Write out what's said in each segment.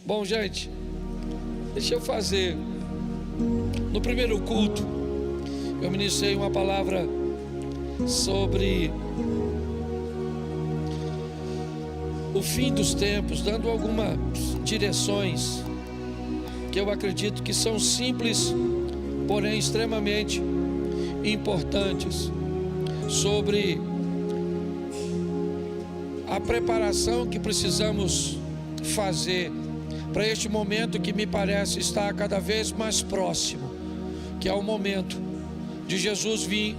Bom, gente, deixa eu fazer. No primeiro culto, eu ministrei uma palavra sobre o fim dos tempos, dando algumas direções que eu acredito que são simples, porém extremamente importantes, sobre a preparação que precisamos fazer para este momento que me parece estar cada vez mais próximo, que é o momento de Jesus vir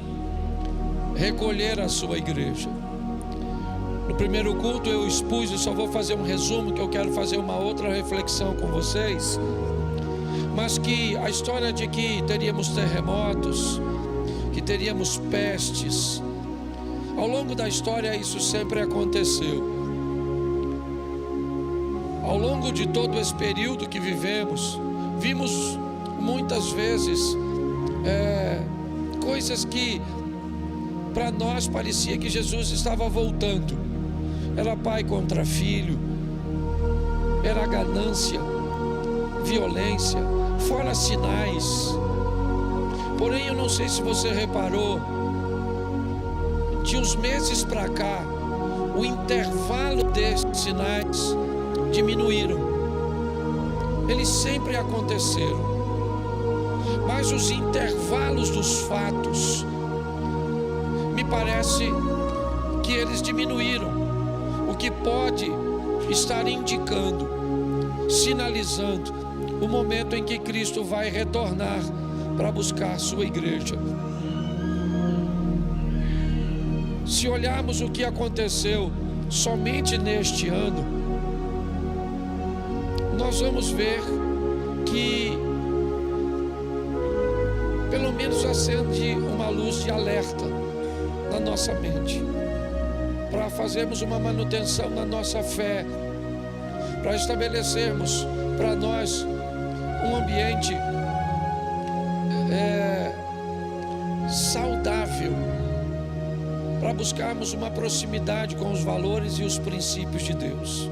recolher a sua igreja. No primeiro culto eu expus, eu só vou fazer um resumo, que eu quero fazer uma outra reflexão com vocês, mas que a história de que teríamos terremotos, que teríamos pestes, ao longo da história isso sempre aconteceu. Ao longo de todo esse período que vivemos, vimos muitas vezes coisas que para nós parecia que Jesus estava voltando. Era pai contra filho, era ganância, violência, fora sinais. Porém, eu não sei se você reparou, de uns meses para cá, o intervalo desses sinais diminuíram. Eles sempre aconteceram, mas os intervalos dos fatos, me parece que eles diminuíram, o que pode estar indicando, sinalizando o momento em que Cristo vai retornar para buscar sua igreja. Se olharmos o que aconteceu somente neste ano, nós vamos ver que pelo menos acende uma luz de alerta na nossa mente, para fazermos uma manutenção na nossa fé, para estabelecermos para nós um ambiente saudável, para buscarmos uma proximidade com os valores e os princípios de Deus.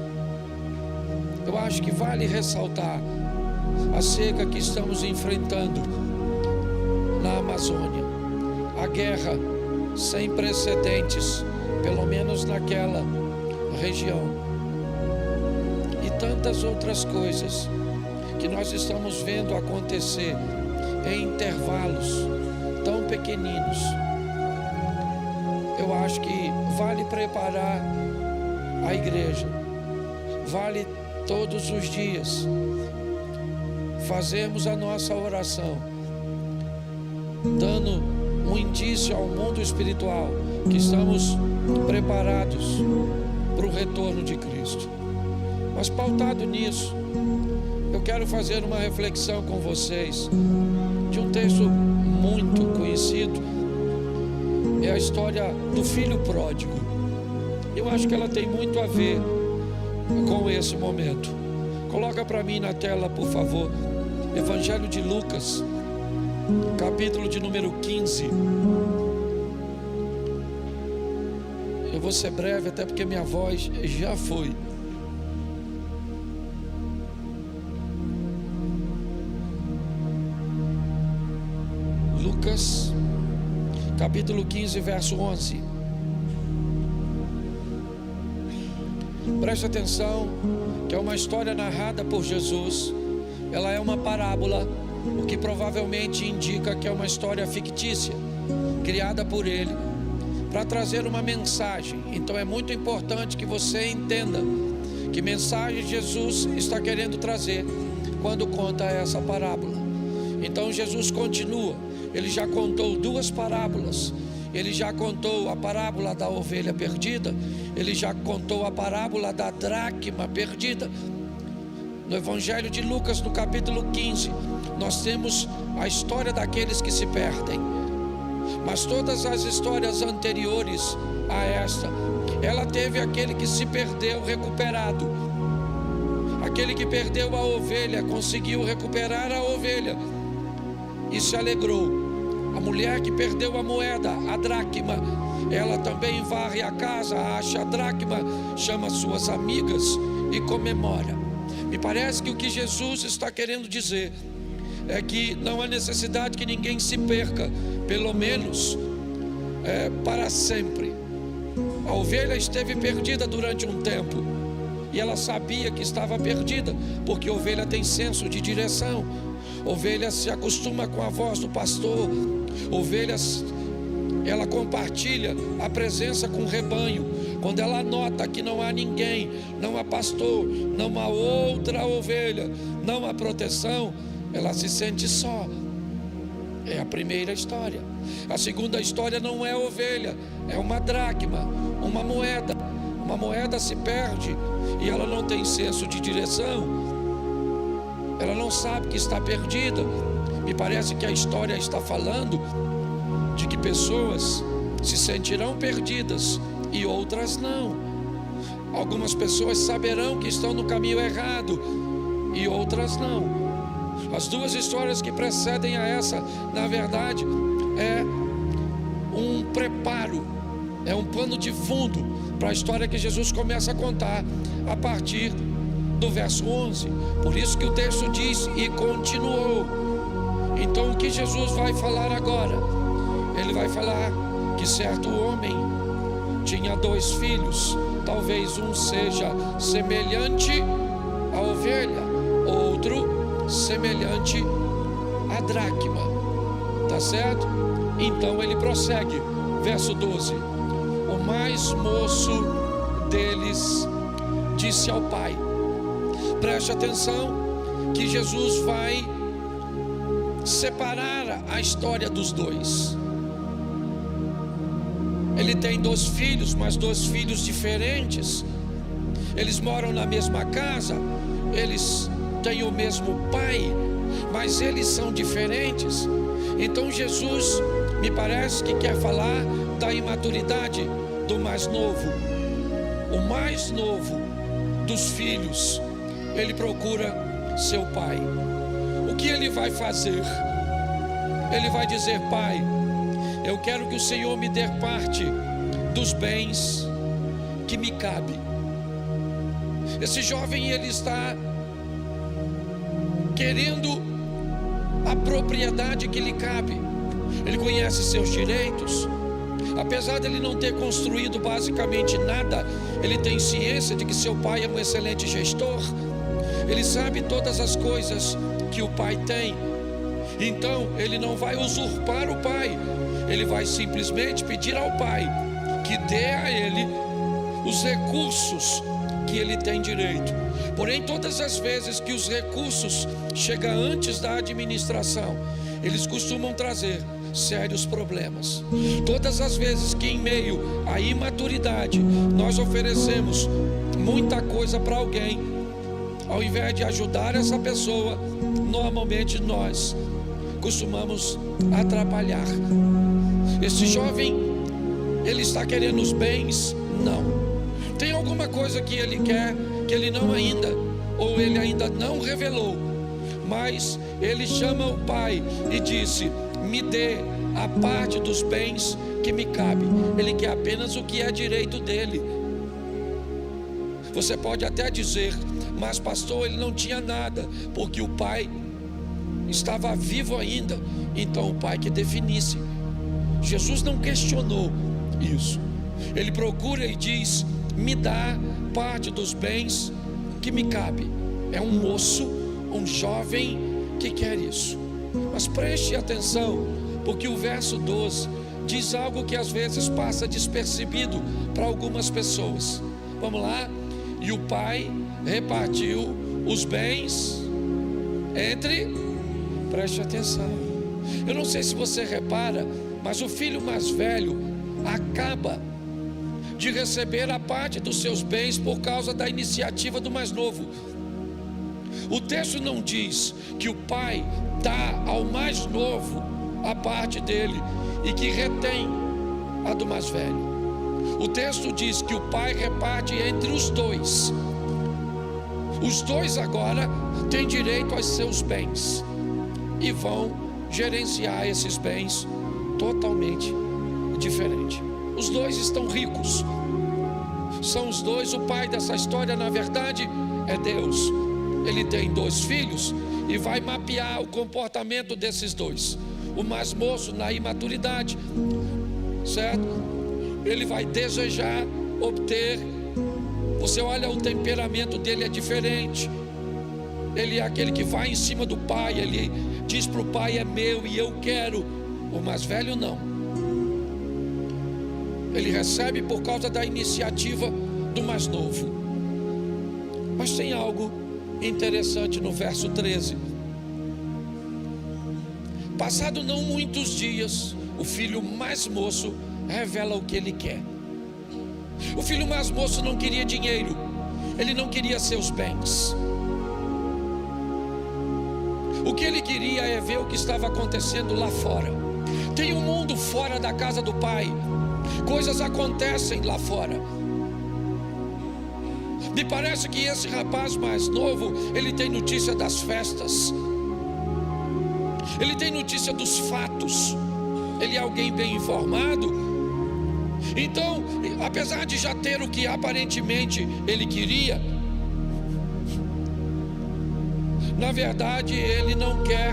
Eu acho que vale ressaltar a seca que estamos enfrentando na Amazônia, a guerra sem precedentes, pelo menos naquela região, e tantas outras coisas que nós estamos vendo acontecer em intervalos tão pequeninos. Eu acho que vale preparar a igreja, vale todos os dias fazermos a nossa oração, dando um indício ao mundo espiritual que estamos preparados para o retorno de Cristo. Mas pautado nisso, eu quero fazer uma reflexão com vocês de um texto muito conhecido. É a história do filho pródigo. Eu acho que ela tem muito a ver com esse momento. Coloca para mim na tela, por favor, Evangelho de Lucas, capítulo de número 15. Eu vou ser breve, até porque minha voz já foi. Lucas, capítulo 15, verso 11. Preste atenção, que é uma história narrada por Jesus. Ela é uma parábola, o que provavelmente indica que é uma história fictícia, criada por ele, para trazer uma mensagem. Então é muito importante que você entenda que mensagem Jesus está querendo trazer quando conta essa parábola. Então Jesus continua. Ele já contou duas parábolas. Ele já contou a parábola da ovelha perdida, ele já contou a parábola da dracma perdida. No Evangelho de Lucas, no capítulo 15, nós temos a história daqueles que se perdem. Mas todas as histórias anteriores a esta, ela teve aquele que se perdeu recuperado. Aquele que perdeu a ovelha conseguiu recuperar a ovelha e se alegrou. A mulher que perdeu a moeda, a dracma, ela também varre a casa, acha a dracma, chama suas amigas e comemora. Me parece que o que Jesus está querendo dizer é que não há necessidade que ninguém se perca, pelo menos para sempre. A ovelha esteve perdida durante um tempo, e ela sabia que estava perdida, porque a ovelha tem senso de direção. A ovelha se acostuma com a voz do pastor. Ovelhas, ela compartilha a presença com o rebanho. Quando ela nota que não há ninguém, não há pastor, não há outra ovelha, não há proteção, ela se sente só. É a primeira história. A segunda história não é ovelha, é uma dracma, uma moeda. Uma moeda se perde e ela não tem senso de direção. Ela não sabe que está perdida. Me parece que a história está falando de que pessoas se sentirão perdidas e outras não. Algumas pessoas saberão que estão no caminho errado e outras não. As duas histórias que precedem a essa, na verdade, é um preparo, é um pano de fundo para a história que Jesus começa a contar a partir do verso 11. Por isso que o texto diz: e continuou. Então o que Jesus vai falar agora? Ele vai falar que certo homem tinha 2 filhos. Talvez um seja semelhante à ovelha, outro semelhante à dracma. Tá certo? Então ele prossegue, verso 12: o mais moço deles disse ao pai. Preste atenção que Jesus vai separar a história dos dois. Ele tem 2 filhos, mas 2 filhos diferentes. Eles moram na mesma casa, eles têm o mesmo pai, mas eles são diferentes. Então Jesus, me parece que quer falar da imaturidade do mais novo. O mais novo dos filhos, ele procura seu pai. O que ele vai fazer? Ele vai dizer: pai, eu quero que o Senhor me dê parte dos bens que me cabe. Esse jovem, ele está querendo a propriedade que lhe cabe. Ele conhece seus direitos. Apesar de ele não ter construído basicamente nada, ele tem ciência de que seu pai é um excelente gestor. Ele sabe todas as coisas que o pai tem. Então ele não vai usurpar o pai. Ele vai simplesmente pedir ao pai que dê a ele os recursos que ele tem direito. Porém, todas as vezes que os recursos chegam antes da administração, eles costumam trazer sérios problemas. Todas as vezes que em meio à imaturidade nós oferecemos muita coisa para alguém, ao invés de ajudar essa pessoa, normalmente nós costumamos atrapalhar. Esse jovem, ele está querendo os bens? Não. Tem alguma coisa que ele quer, que ele não ainda, ou ele ainda não revelou, mas ele chama o pai e disse: me dê a parte dos bens que me cabe. Ele quer apenas o que é direito dele. Você pode até dizer: mas pastor, ele não tinha nada, porque o pai estava vivo ainda. Então o pai que definisse. Jesus não questionou isso. Ele procura e diz: me dá parte dos bens que me cabe. É um moço, um jovem que quer isso. Mas preste atenção, porque o verso 12 diz algo que às vezes passa despercebido para algumas pessoas. Vamos lá? E o pai repartiu os bens entre... Preste atenção. Eu não sei se você repara, mas o filho mais velho acaba de receber a parte dos seus bens por causa da iniciativa do mais novo. O texto não diz que o pai dá ao mais novo a parte dele e que retém a do mais velho. O texto diz que o pai reparte entre os dois. Os dois agora têm direito aos seus bens e vão gerenciar esses bens totalmente diferente. Os dois estão ricos. São os dois. O pai dessa história, na verdade, é Deus. ele tem 2 filhos e vai mapear o comportamento desses 2. O mais moço na imaturidade, certo? Ele vai desejar obter. Você olha, o temperamento dele é diferente. Ele é aquele que vai em cima do pai, ele diz para o pai: é meu e eu quero. O mais velho não. Ele recebe por causa da iniciativa do mais novo. Mas tem algo interessante no verso 13. Passado não muitos dias, o filho mais moço revela o que ele quer. O filho mais moço não queria dinheiro, ele não queria seus bens. O que ele queria é ver o que estava acontecendo lá fora. Tem um mundo fora da casa do pai, coisas acontecem lá fora. Me parece que esse rapaz mais novo, ele tem notícia das festas, ele tem notícia dos fatos, ele é alguém bem informado. Então, apesar de já ter o que aparentemente ele queria, na verdade ele não quer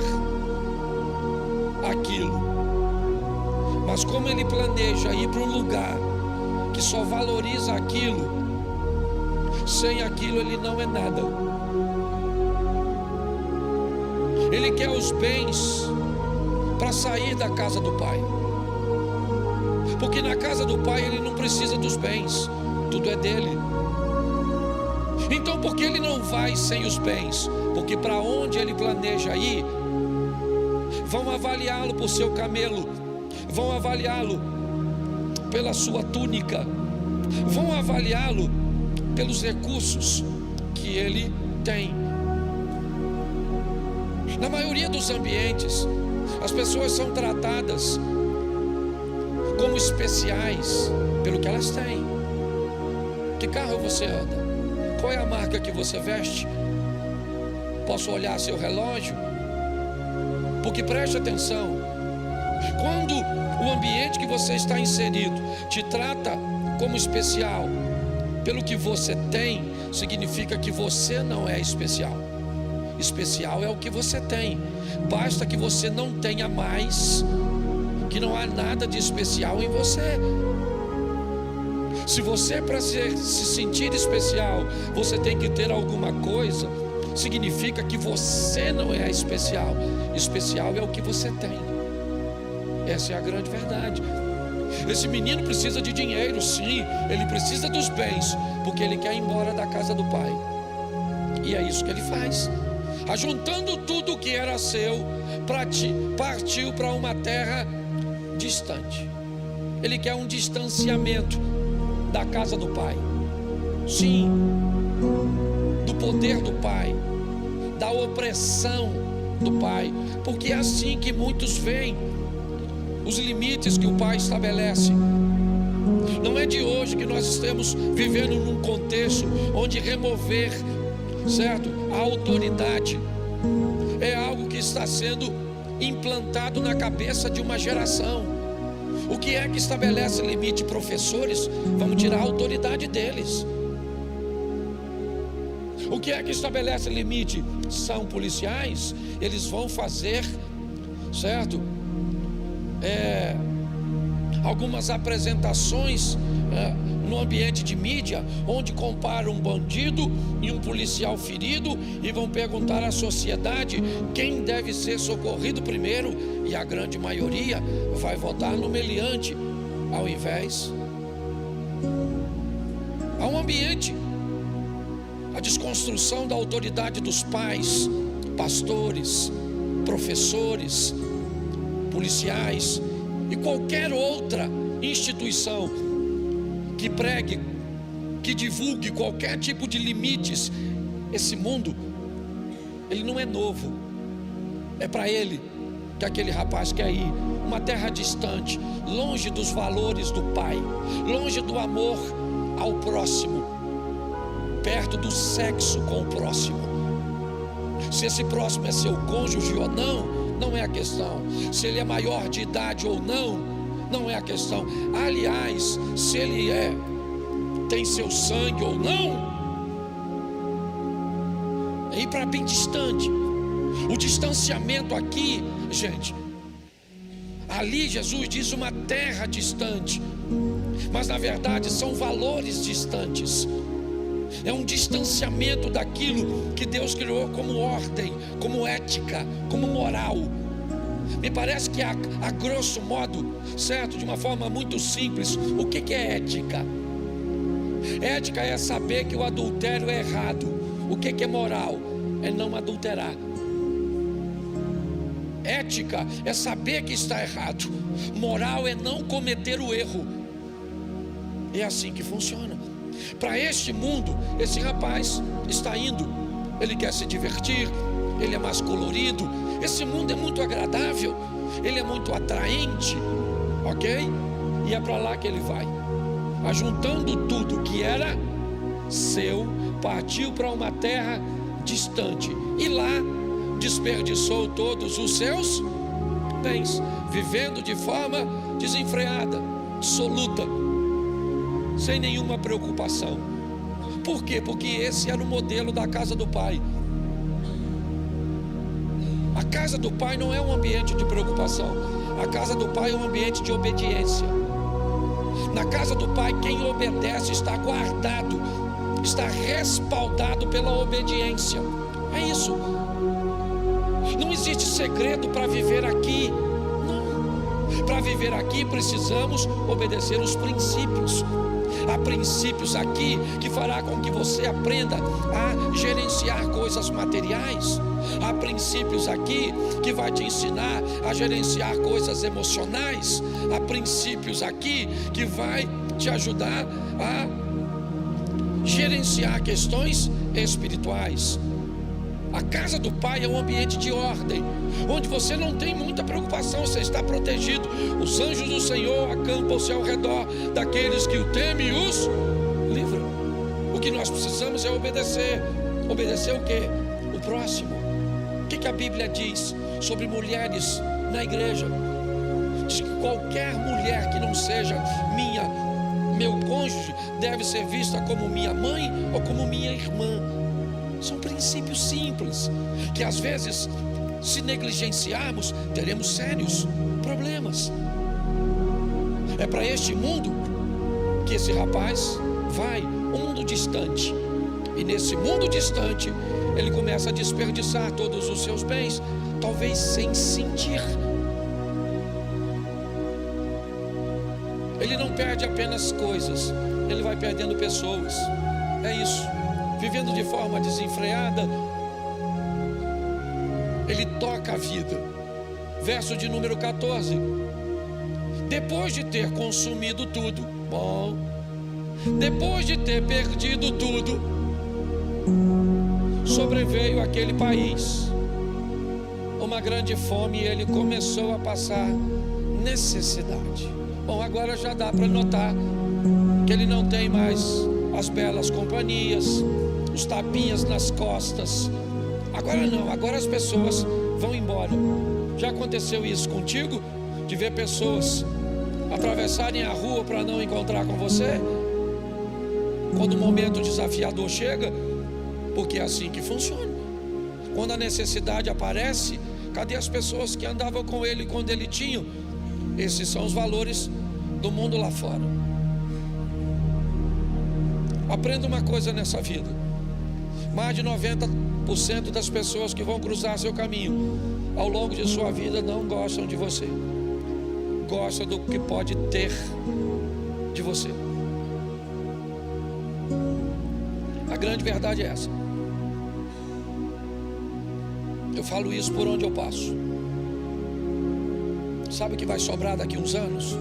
aquilo. Mas como ele planeja ir para um lugar que só valoriza aquilo, sem aquilo ele não é nada. Ele quer os bens para sair da casa do pai, porque na casa do pai ele não precisa dos bens, tudo é dele. Então por que ele não vai sem os bens? Porque para onde ele planeja ir, vão avaliá-lo por seu camelo, vão avaliá-lo pela sua túnica, vão avaliá-lo pelos recursos que ele tem. Na maioria dos ambientes, as pessoas são tratadas como especiais pelo que elas têm. Que carro você anda? Qual é a marca que você veste? Posso olhar seu relógio? Porque preste atenção, quando o ambiente que você está inserido te trata como especial pelo que você tem, significa que você não é especial. Especial é o que você tem. Basta que você não tenha mais, que não há nada de especial em você. Se você, para se sentir especial, você tem que ter alguma coisa, significa que você não é especial. Especial é o que você tem. Essa é a grande verdade. Esse menino precisa de dinheiro, sim, ele precisa dos bens, porque ele quer ir embora da casa do pai. E é isso que ele faz. Ajuntando tudo que era seu, partiu para uma terra distante. Ele quer um distanciamento da casa do pai, sim, do poder do pai, da opressão do pai, porque é assim que muitos veem os limites que o pai estabelece. Não é de hoje que nós estamos vivendo num contexto onde remover, certo, a autoridade é algo que está sendo implantado na cabeça de uma geração. O que é que estabelece limite? Professores, vamos tirar a autoridade deles. O que é que estabelece limite? São policiais, eles vão fazer, certo, algumas apresentações no ambiente de mídia, onde comparam um bandido e um policial ferido e vão perguntar à sociedade quem deve ser socorrido primeiro, e a grande maioria vai votar no meliante ao invés. Há um ambiente, a desconstrução da autoridade dos pais, pastores, professores, policiais e qualquer outra instituição que pregue, que divulgue qualquer tipo de limites. Esse mundo, ele não é novo. É para ele que aquele rapaz quer ir. Uma terra distante, longe dos valores do pai, longe do amor ao próximo, perto do sexo com o próximo. Se esse próximo é seu cônjuge ou não, não é a questão. Se ele é maior de idade ou não, não é a questão. Aliás, se ele tem seu sangue ou não, é ir para bem distante. O distanciamento aqui, gente, ali Jesus diz uma terra distante, mas na verdade são valores distantes. É um distanciamento daquilo que Deus criou como ordem, como ética, como moral. Me parece que a grosso modo, certo, de uma forma muito simples, o que é ética? Ética é saber que o adultério é errado. O que é moral? É não adulterar. Ética é saber que está errado. Moral é não cometer o erro. É assim que funciona. Para este mundo, esse rapaz está indo. Ele quer se divertir, ele é mais colorido. Esse mundo é muito agradável, ele é muito atraente, ok? E é para lá que ele vai. Ajuntando tudo que era seu, partiu para uma terra distante. E lá desperdiçou todos os seus bens, vivendo de forma desenfreada, dissoluta, sem nenhuma preocupação. Por quê? Porque esse era o modelo da casa do pai. A casa do pai não é um ambiente de preocupação. A casa do pai é um ambiente de obediência. Na casa do pai, quem obedece está guardado, está respaldado pela obediência. É isso. Não existe segredo para viver aqui. Não. Para viver aqui precisamos obedecer os princípios. Há princípios aqui que fará com que você aprenda a gerenciar coisas materiais. Há princípios aqui que vai te ensinar a gerenciar coisas emocionais. Há princípios aqui que vai te ajudar a gerenciar questões espirituais. A casa do pai é um ambiente de ordem, onde você não tem muita preocupação, você está protegido. Os anjos do Senhor acampam-se ao redor daqueles que o temem e os livram. O que nós precisamos é obedecer. Obedecer o quê? O próximo. O que a Bíblia diz sobre mulheres na igreja? Diz que qualquer mulher que não seja meu cônjuge deve ser vista como minha mãe ou como minha irmã. São princípios simples que às vezes, se negligenciarmos, teremos sérios problemas. É para este mundo que esse rapaz vai, um mundo distante. E nesse mundo distante, ele começa a desperdiçar todos os seus bens, talvez sem sentir. Ele não perde apenas coisas, ele vai perdendo pessoas. É isso. Vivendo de forma desenfreada, ele toca a vida. Verso de número 14. Depois de ter consumido tudo, depois de ter perdido tudo, sobreveio àquele país uma grande fome e ele começou a passar necessidade. Agora já dá para notar que ele não tem mais as belas companhias, os tapinhas nas costas. Agora não, agora as pessoas vão embora. Já aconteceu isso contigo? De ver pessoas atravessarem a rua para não encontrar com você? Quando o momento desafiador chega? Porque é assim que funciona. Quando a necessidade aparece, cadê as pessoas que andavam com ele quando ele tinha? Esses são os valores do mundo lá fora. Aprenda uma coisa nessa vida: mais de 90% das pessoas que vão cruzar seu caminho ao longo de sua vida não gostam de você, gostam do que pode ter de você. A grande verdade é essa. Eu falo isso por onde eu passo. Sabe o que vai sobrar daqui a uns anos?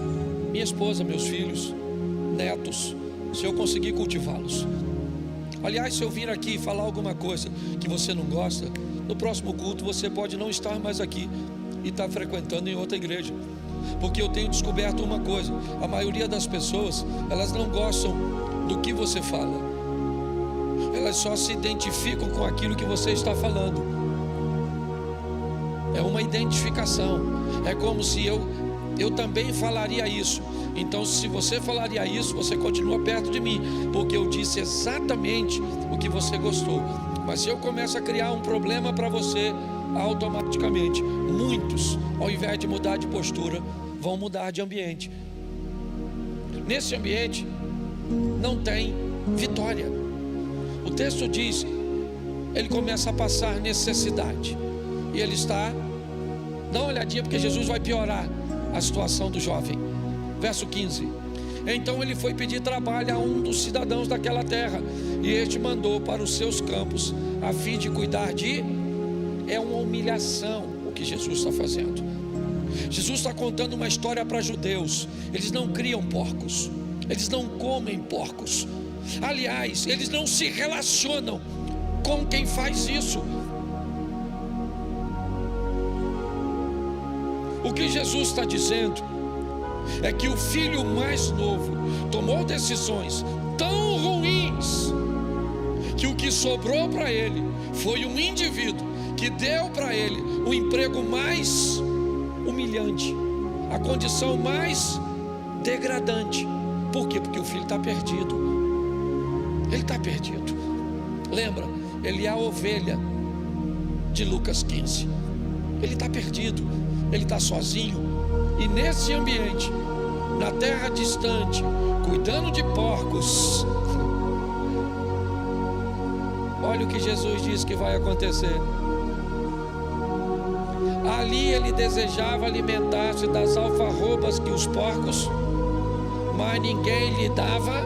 Minha esposa, meus filhos, netos, se eu conseguir cultivá-los. Aliás, se eu vir aqui falar alguma coisa que você não gosta, no próximo culto você pode não estar mais aqui e estar frequentando em outra igreja. Porque eu tenho descoberto uma coisa: a maioria das pessoas, elas não gostam do que você fala, elas só se identificam com aquilo que você está falando. É uma identificação. É como se eu também falaria isso. Então, se você falaria isso, você continua perto de mim, porque eu disse exatamente o que você gostou. Mas se eu começo a criar um problema para você, automaticamente muitos, ao invés de mudar de postura, vão mudar de ambiente. Nesse ambiente não tem vitória. O texto diz, ele começa a passar necessidade, e ele está, dá uma olhadinha porque Jesus vai piorar a situação do jovem. Verso 15: então ele foi pedir trabalho a um dos cidadãos daquela terra, e este mandou para os seus campos, a fim de cuidar de... É uma humilhação o que Jesus está fazendo. Jesus está contando uma história para judeus. Eles não criam porcos, eles não comem porcos. Aliás, eles não se relacionam com quem faz isso. O que Jesus está dizendo é que o filho mais novo tomou decisões tão ruins que o que sobrou para ele foi um indivíduo que deu para ele o emprego mais humilhante, a condição mais degradante. Por quê? Porque o filho está perdido. Ele está perdido. Lembra? Ele é a ovelha de Lucas 15. Ele está perdido, ele está sozinho. E nesse ambiente, na terra distante, cuidando de porcos, olha o que Jesus diz que vai acontecer. Ali ele desejava alimentar-se das alfarrobas que os porcos, mas ninguém lhe dava.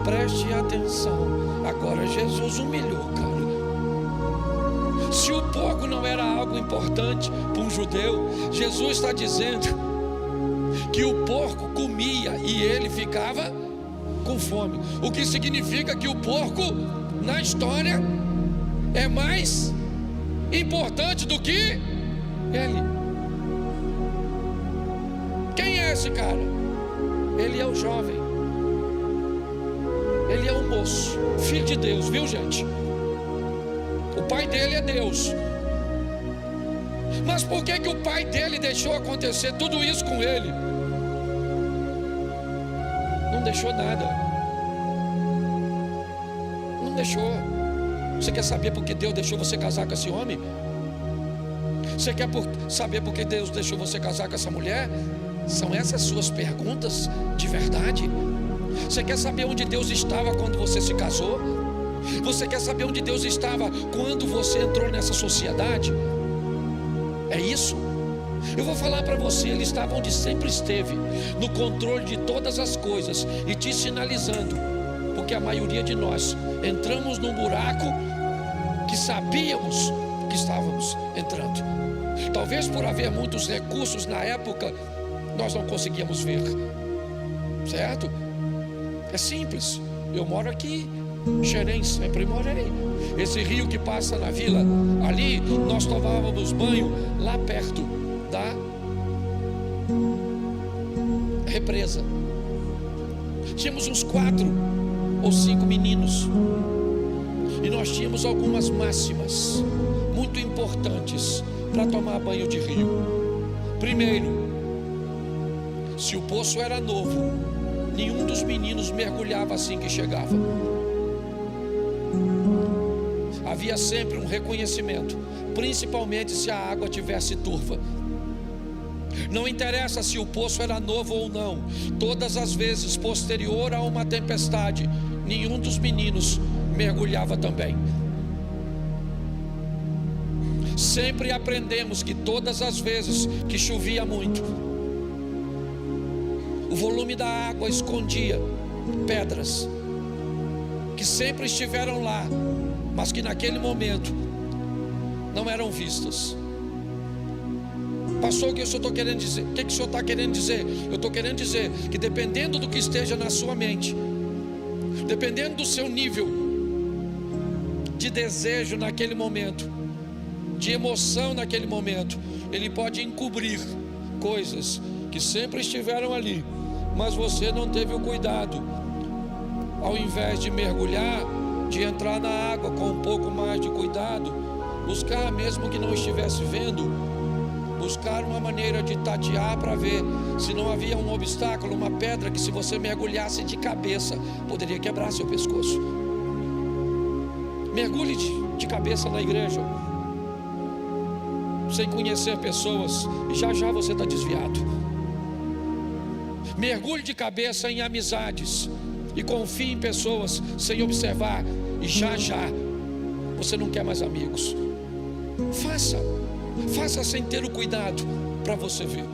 Preste atenção. Agora Jesus humilhou, cara. Se o porco não era algo importante para um judeu, Jesus está dizendo que o porco comia e ele ficava com fome. O que significa que o porco, na história, é mais importante do que ele. Quem é esse cara? Ele é o jovem, ele é o moço, filho de Deus, viu, gente? O pai dele é Deus. Mas por que o pai dele deixou acontecer tudo isso com ele? Não deixou nada. Não deixou. Você quer saber por que Deus deixou você casar com esse homem? Você quer saber por que Deus deixou você casar com essa mulher? São essas suas perguntas de verdade? Você quer saber onde Deus estava quando você se casou? Você quer saber onde Deus estava quando você entrou nessa sociedade? É isso? Eu vou falar para você, Ele estava onde sempre esteve, no controle de todas as coisas, e te sinalizando, porque a maioria de nós entramos num buraco que sabíamos que estávamos entrando. Talvez por haver muitos recursos na época, nós não conseguíamos ver, certo? É simples. Eu moro aqui, Xerém, sempre morei. Esse rio que passa na vila, ali nós tomávamos banho lá perto da represa. Tínhamos uns 4 ou 5 meninos, e nós tínhamos algumas máximas muito importantes para tomar banho de rio. Primeiro, se o poço era novo, nenhum dos meninos mergulhava assim que chegava. Havia sempre um reconhecimento, principalmente se a água tivesse turva. Não interessa se o poço era novo ou não, todas as vezes posterior a uma tempestade, nenhum dos meninos mergulhava também. Sempre aprendemos que todas as vezes que chovia muito, o volume da água escondia pedras que sempre estiveram lá, mas que naquele momento não eram vistas. Pastor, o que o senhor está querendo dizer? O que o senhor está querendo dizer? Eu estou querendo dizer que dependendo do que esteja na sua mente, dependendo do seu nível de desejo naquele momento, de emoção naquele momento, ele pode encobrir coisas que sempre estiveram ali, mas você não teve o cuidado, ao invés de mergulhar, de entrar na água com um pouco mais de cuidado, buscar, mesmo que não estivesse vendo, buscar uma maneira de tatear para ver se não havia um obstáculo, uma pedra que, se você mergulhasse de cabeça, poderia quebrar seu pescoço. Mergulhe de cabeça na igreja, sem conhecer pessoas, e já já você está desviado. Mergulhe de cabeça em amizades e confie em pessoas sem observar, e já já você não quer mais amigos. Faça sem ter o cuidado para você ver.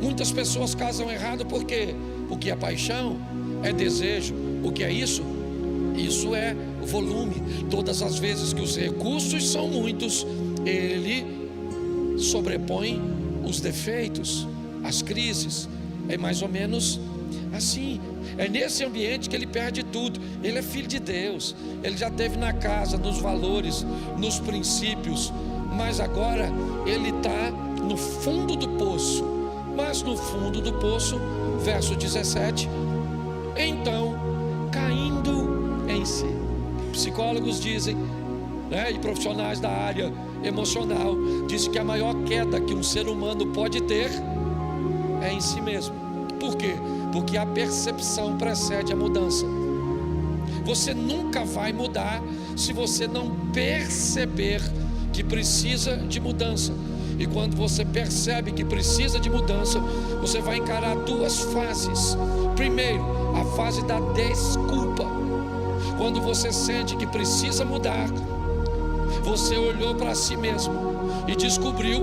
Muitas pessoas casam errado porque é paixão, é desejo. O que é isso? Isso é volume. Todas as vezes que os recursos são muitos, ele sobrepõe os defeitos, as crises. É mais ou menos assim. É nesse ambiente que ele perde tudo. Ele é filho de Deus, ele já esteve na casa, nos valores, nos princípios, mas agora ele está no fundo do poço. Mas no fundo do poço, verso 17, então caindo em si. Psicólogos dizem, e profissionais da área emocional dizem que a maior queda que um ser humano pode ter é em si mesmo. Por quê? Porque a percepção precede a mudança. Você nunca vai mudar se você não perceber que precisa de mudança. E quando você percebe que precisa de mudança, você vai encarar duas fases. Primeiro, a fase da desculpa. Quando você sente que precisa mudar, você olhou para si mesmo e descobriu,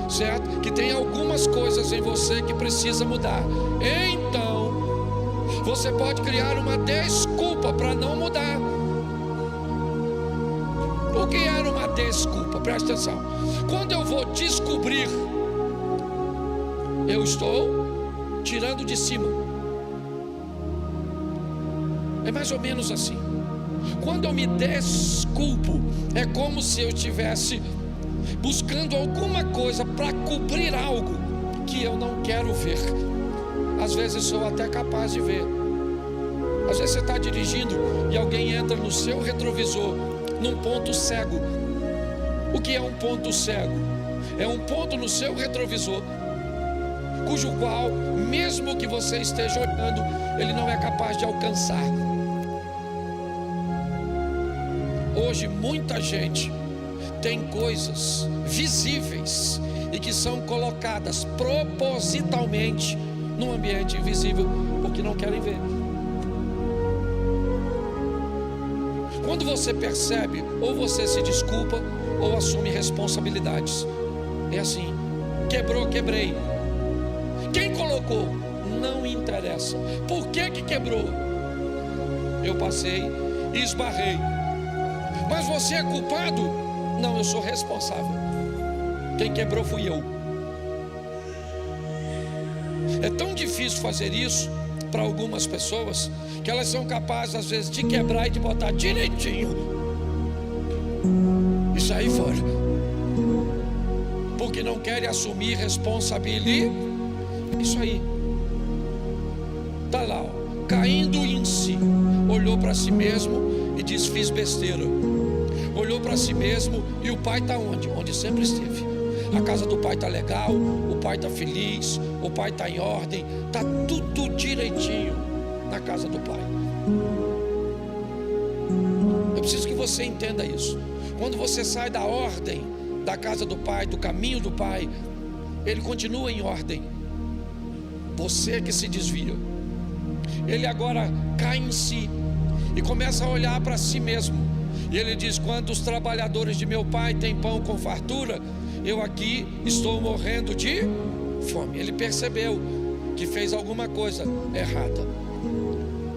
certo? Que tem algumas coisas em você que precisa mudar. Então, você pode criar uma desculpa para não mudar. O que era uma desculpa? Presta atenção. Quando eu vou descobrir, eu estou tirando de cima. É mais ou menos assim. Quando eu me desculpo, é como se eu estivesse buscando alguma coisa para cobrir algo que eu não quero ver. Às vezes sou até capaz de ver. Às vezes você está dirigindo e alguém entra no seu retrovisor, num ponto cego. O que é um ponto cego? É um ponto no seu retrovisor, cujo qual, mesmo que você esteja olhando, ele não é capaz de alcançar. Hoje muita gente tem coisas visíveis e que são colocadas propositalmente num ambiente invisível porque não querem ver. Quando você percebe, ou você se desculpa ou assume responsabilidades. É assim: quebrou, quebrei. Quem colocou? Não interessa. Por que quebrou? Eu passei e esbarrei. Mas você é culpado? Não, eu sou responsável. Quem quebrou fui eu. É tão difícil fazer isso para algumas pessoas que elas são capazes às vezes de quebrar e de botar direitinho e sair fora, porque não querem assumir responsabilidade. Isso aí tá lá, ó, caindo em si. Olhou para si mesmo e diz: fiz besteira. Olhou para si mesmo e o pai está onde? Onde sempre esteve. A casa do pai está legal, o pai está feliz, o pai está em ordem, está tudo direitinho na casa do pai. Eu preciso que você entenda isso. Quando você sai da ordem da casa do pai, do caminho do pai, ele continua em ordem. Você que se desvia. Ele agora cai em si e começa a olhar para si mesmo. E ele diz: quantos trabalhadores de meu pai têm pão com fartura, eu aqui estou morrendo de fome. Ele percebeu que fez alguma coisa errada.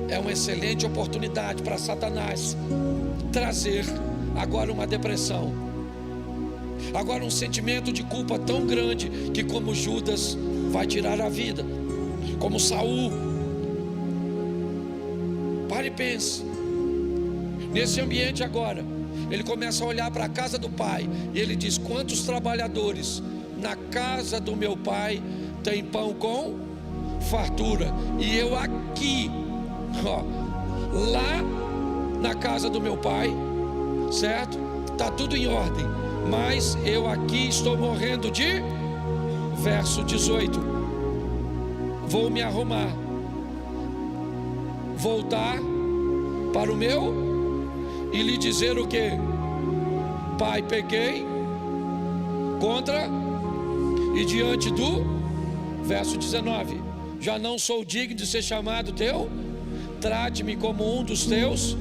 É uma excelente oportunidade para Satanás trazer agora uma depressão, agora um sentimento de culpa tão grande que, como Judas, vai tirar a vida, como Saul. Pare e pense. Nesse ambiente agora, ele começa a olhar para a casa do pai e ele diz: quantos trabalhadores na casa do meu pai tem pão com fartura, e eu aqui, ó, lá na casa do meu pai, certo? Está tudo em ordem, mas eu aqui estou morrendo de... Verso 18: vou me arrumar, voltar para o meu e lhe dizer o quê? Pai, pequei contra e diante do, verso 19, já não sou digno de ser chamado teu, trate-me como um dos teus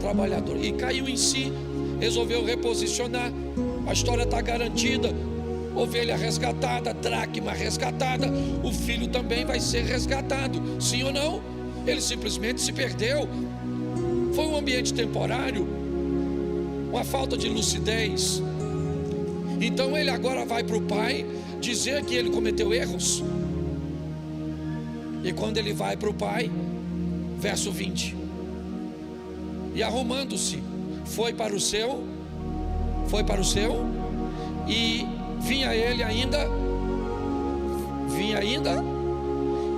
trabalhadores. E caiu em si, resolveu reposicionar. A história está garantida, ovelha resgatada, dracma resgatada, o filho também vai ser resgatado, sim ou não? Ele simplesmente se perdeu. Foi um ambiente temporário, uma falta de lucidez. Então ele agora vai para o pai dizer que ele cometeu erros. E quando ele vai para o pai, verso 20, e arrumando-se, foi para o seu, e vinha ainda,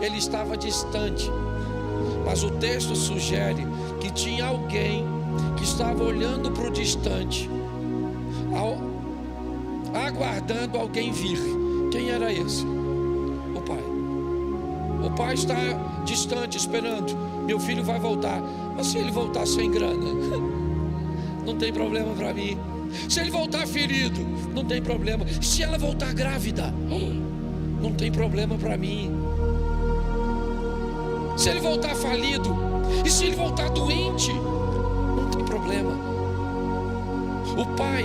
ele estava distante, mas o texto sugere que tinha alguém que estava olhando para o distante, aguardando alguém vir. Quem era esse? O pai. O pai está distante, esperando. Meu filho vai voltar. Mas se ele voltar sem grana, não tem problema para mim. Se ele voltar ferido, não tem problema. Se ela voltar grávida, não tem problema para mim. Se ele voltar falido, e se ele voltar doente, não tem problema. O pai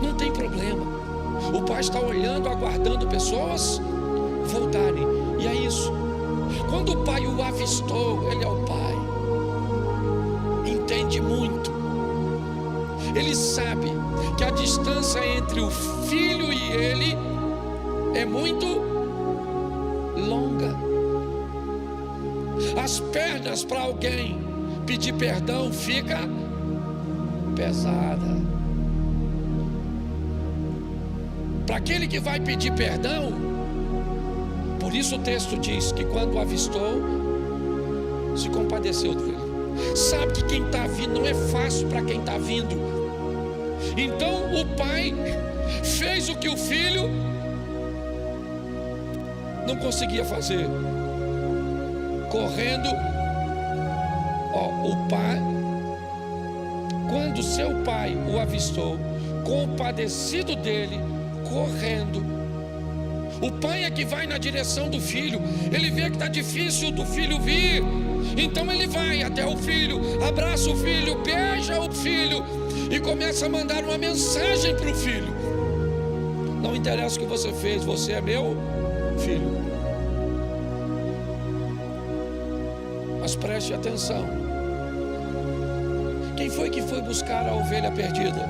não tem problema. O pai está olhando, aguardando pessoas voltarem. E é isso. Quando o pai o avistou, ele é o pai, entende muito. Ele sabe que a distância entre o filho e ele é muito longa. As pernas para alguém pedir perdão fica pesada. Para aquele que vai pedir perdão, por isso o texto diz que quando o avistou, se compadeceu dele. Sabe que quem está vindo não é fácil para quem está vindo. Então o pai fez o que o filho não conseguia fazer. Correndo, o pai, quando seu pai o avistou, compadecido dele, correndo. O pai é que vai na direção do filho. Ele vê que está difícil do filho vir, então ele vai até o filho, abraça o filho, beija o filho e começa a mandar uma mensagem para o filho. Não interessa o que você fez, você é meu filho. Mas preste atenção. Quem foi que foi buscar a ovelha perdida?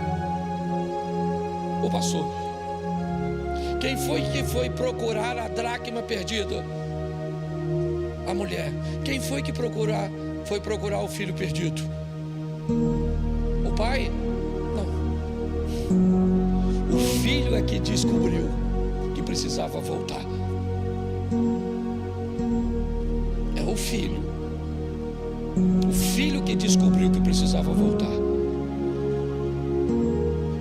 O pastor. Quem foi que foi procurar a dracma perdida? A mulher. Quem foi que foi procurar o filho perdido? O pai? Não. O filho é que descobriu que precisava voltar. É o filho. O filho que descobriu que precisava voltar.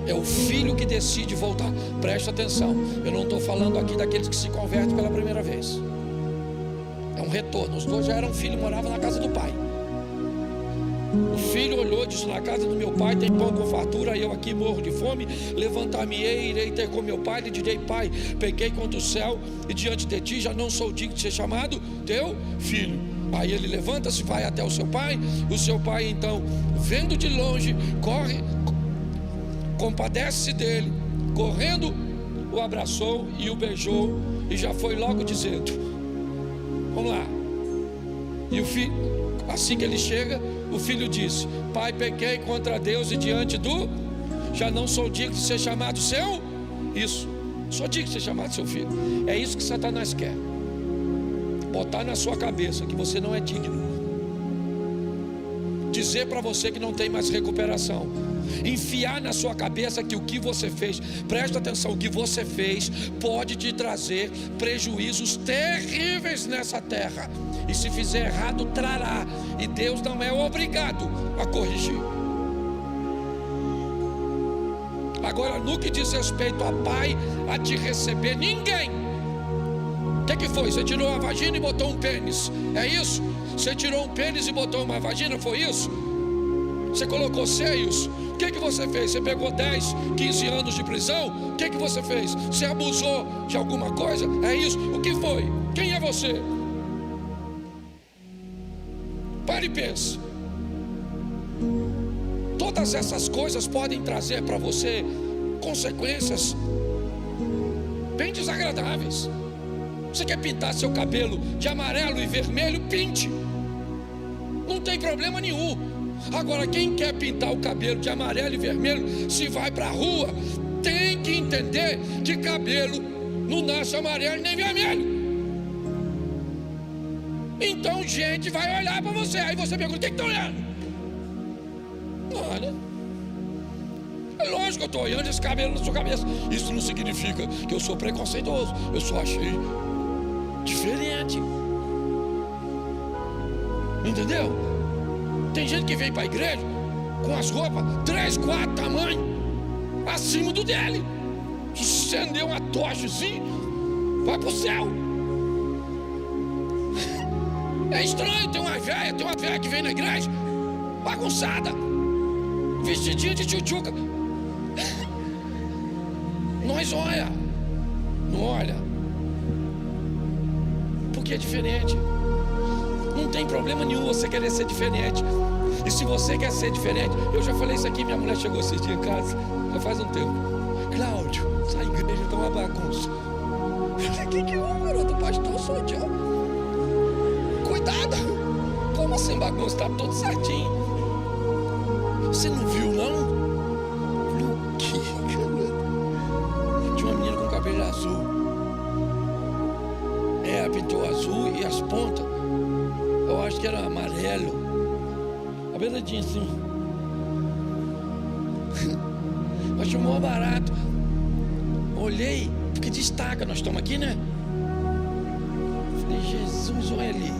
É o filho que decide voltar. Preste atenção. Eu não estou falando aqui daqueles que se convertem pela primeira vez. É um retorno. Os dois já eram filhos, moravam na casa do pai. O filho olhou e disse: na casa do meu pai tem pão com fartura, eu aqui morro de fome. Levantar-me-ei, irei ter com meu pai. Lhe direi: pai, pequei contra o céu e diante de ti, já não sou digno de ser chamado teu filho. Aí ele levanta-se, vai até o seu pai. O seu pai então, vendo de longe, corre, compadece dele, correndo, o abraçou e o beijou, e já foi logo dizendo: vamos lá. E o filho, assim que ele chega, o filho disse: pai, pequei contra Deus e diante do, já não sou digno de ser chamado seu. Isso, sou digno de ser chamado seu filho. É isso que Satanás quer, botar na sua cabeça que você não é digno, dizer para você que não tem mais recuperação, enfiar na sua cabeça que o que você fez, presta atenção, o que você fez pode te trazer prejuízos terríveis nessa terra, e se fizer errado trará, e Deus não é obrigado a corrigir. Agora, no que diz respeito a pai, a te receber, ninguém. O que foi? Você tirou a vagina e botou um pênis, é isso? Você tirou um pênis e botou uma vagina, foi isso? Você colocou seios. O que você fez? Você pegou 10, 15 anos de prisão? O que você fez? Você abusou de alguma coisa? É isso? O que foi? Quem é você? Pare e pense. Todas essas coisas podem trazer para você consequências bem desagradáveis. Você quer pintar seu cabelo de amarelo e vermelho? Pinte. Não tem problema nenhum. Agora, quem quer pintar o cabelo de amarelo e vermelho, se vai para a rua, tem que entender que cabelo não nasce amarelo nem vermelho. Então gente vai olhar para você. Aí você pergunta: o que está olhando? Olha, é lógico que eu estou olhando esse cabelo na sua cabeça. Isso não significa que eu sou preconceituoso. Eu só achei diferente. Entendeu? Tem gente que vem para a igreja com as roupas 3, 4 tamanhos acima do dele. Acendeu uma tocha assim, vai para o céu. É estranho. Tem uma velha que vem na igreja bagunçada, vestidinha de tchutchuca. Nós não olha, porque é diferente. Não tem problema nenhum você querer ser diferente. E se você quer ser diferente, eu já falei isso aqui, minha mulher chegou esses dias em casa, já faz um tempo: Cláudio, essa igreja tá uma bagunça. Eu falei: que garoto, pastor, sou eu. Cuidado. Como assim bagunça? Tá tudo certinho. Você não viu, não? Eu falei: o quê, garoto? Tinha uma menina com cabelo azul. Ela pintou azul e as pontas, eu acho que era amarelo. Cabeladinho assim. Achei mó barato. Olhei, porque destaca, nós estamos aqui, né? Falei: Jesus, olha ali.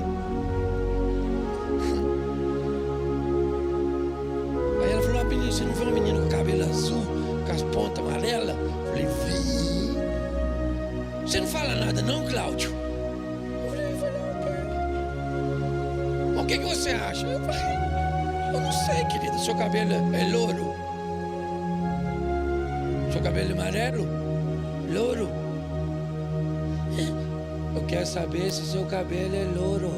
Aí ela falou: menina, você não viu uma menina com cabelo azul, com as pontas amarelas? Falei: vi. Você não fala nada não, Cláudio? Eu falei: o que você acha? Eu falei: eu não sei, querida. Seu cabelo é louro? Seu cabelo é amarelo? Louro? Eu quero saber se seu cabelo é louro.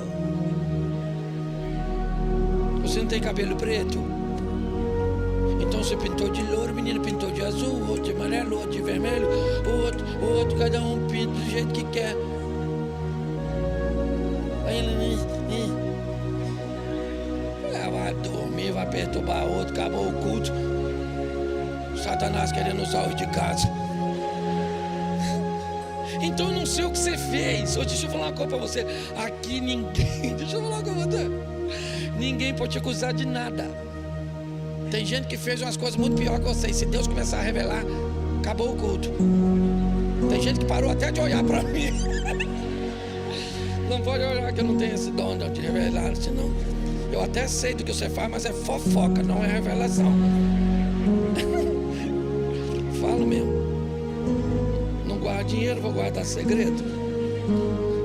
Você não tem cabelo preto? Então você pintou de louro, o menino pintou de azul, outro de amarelo, outro de vermelho, outro, cada um pinta do jeito que quer. Aí ele vai dormir, vai perturbar outro, acabou o culto. Satanás querendo usar os de casa. Então eu não sei o que você fez. Deixa eu falar uma coisa pra você. Aqui ninguém, deixa eu falar uma coisa pra você. Ninguém pode te acusar de nada. Tem gente que fez umas coisas muito piores que você. E se Deus começar a revelar, acabou o culto. Tem gente que parou até de olhar pra mim. Não pode olhar, que eu não tenho esse dom de revelar, senão eu até sei do que você faz, mas é fofoca, não é revelação. Falo mesmo. Não guardo dinheiro, vou guardar segredo.